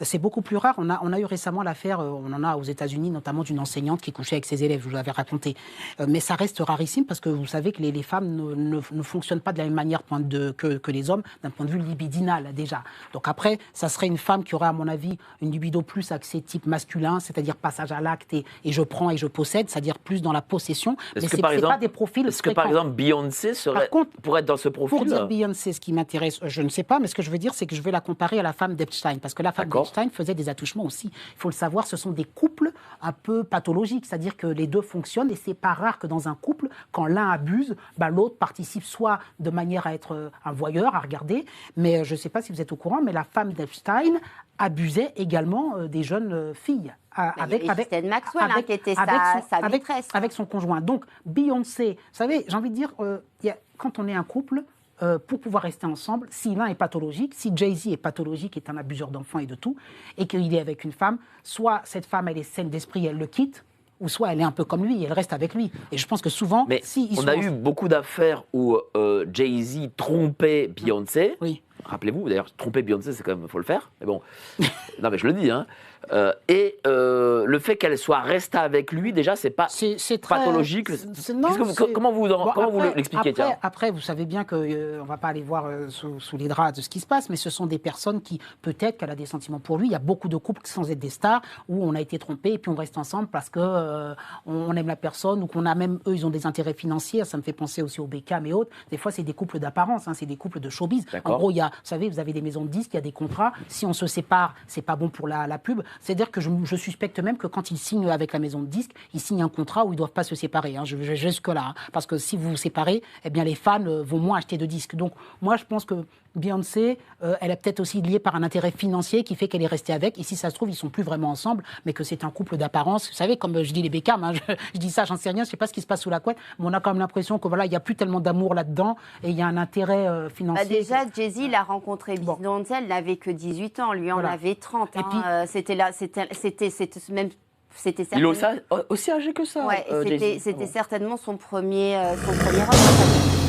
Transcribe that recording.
C'est beaucoup plus rare. On a eu récemment l'affaire, on en a aux États-Unis, notamment d'une enseignante qui couchait avec ses élèves, je vous l'avais raconté. Mais ça reste rarissime parce que vous savez que les femmes ne fonctionnent pas de la même manière que les hommes, d'un point de vue libidinal déjà. Donc après, ça serait une femme qui aurait, à mon avis, une libido plus axée type masculin, c'est-à-dire passage à l'acte et je prends et je possède, c'est-à-dire plus dans la possession. Mais c'est pas des profils Est-ce que par exemple Beyoncé pourrait être dans ce profil? Pour dire Beyoncé, ce qui m'intéresse, je ne sais pas, mais ce que je veux dire, c'est que je vais la comparer à la femme d'Epstein, parce que la femme d'Epstein faisait des attouchements aussi. Il faut le savoir, ce sont des couples un peu pathologiques, c'est-à-dire que les deux fonctionnent et c'est pas rare que dans un couple, quand l'un abuse, l'autre participe soit de manière à être un voyeur, à regarder, mais je ne sais pas si vous êtes au courant, mais la femme d'Epstein abusait également des jeunes filles. Avec Maxwell, qui était sa maîtresse. Avec son conjoint. Donc, Beyoncé, vous savez, j'ai envie de dire, quand on est un couple, pour pouvoir rester ensemble, si l'un est pathologique, si Jay-Z est pathologique, est un abuseur d'enfants et de tout, et qu'il est avec une femme, soit cette femme, elle est saine d'esprit, elle le quitte, ou soit elle est un peu comme lui, elle reste avec lui. Et je pense que souvent... Mais on a eu beaucoup d'affaires où Jay-Z trompait Beyoncé. Oui. Rappelez-vous, d'ailleurs, tromper Beyoncé, c'est quand même, faut le faire. Mais bon, non mais je le dis, hein. Le fait qu'elle soit restée avec lui, déjà, c'est pas pathologique. Comment vous l'expliquez? Après, vous savez bien qu'on ne va pas aller voir sous les draps de ce qui se passe, mais ce sont des personnes qui, peut-être qu'elle a des sentiments pour lui. Il y a beaucoup de couples sans être des stars où on a été trompé et puis on reste ensemble parce que on aime la personne ou qu'on a même, eux, ils ont des intérêts financiers. Ça me fait penser aussi au Beckham et autres. Des fois, c'est des couples d'apparence, hein, c'est des couples de showbiz. En gros, vous savez, vous avez des maisons de disques, il y a des contrats. Si on se sépare, c'est pas bon pour la pub. C'est-à-dire que je suspecte même que quand ils signent avec la maison de disques, ils signent un contrat où ils ne doivent pas se séparer. Hein. Je vais jusque-là. Hein. Parce que si vous vous séparez, eh bien, les fans vont moins acheter de disques. Donc, moi, je pense que Beyoncé, elle est peut-être aussi liée par un intérêt financier qui fait qu'elle est restée avec. Et si ça se trouve, ils ne sont plus vraiment ensemble, mais que c'est un couple d'apparence. Vous savez, comme je dis les Beckham, hein, je dis ça, j'en sais rien, je ne sais pas ce qui se passe sous la couette, mais on a quand même l'impression que voilà, il n'y a plus tellement d'amour là-dedans et il y a un intérêt financier. Déjà, Jay-Z, il a rencontré Beyoncé, elle n'avait que 18 ans, lui en avait 30. Hein. C'était même... Il est aussi âgé que ça. Ouais, c'était certainement son premier homme.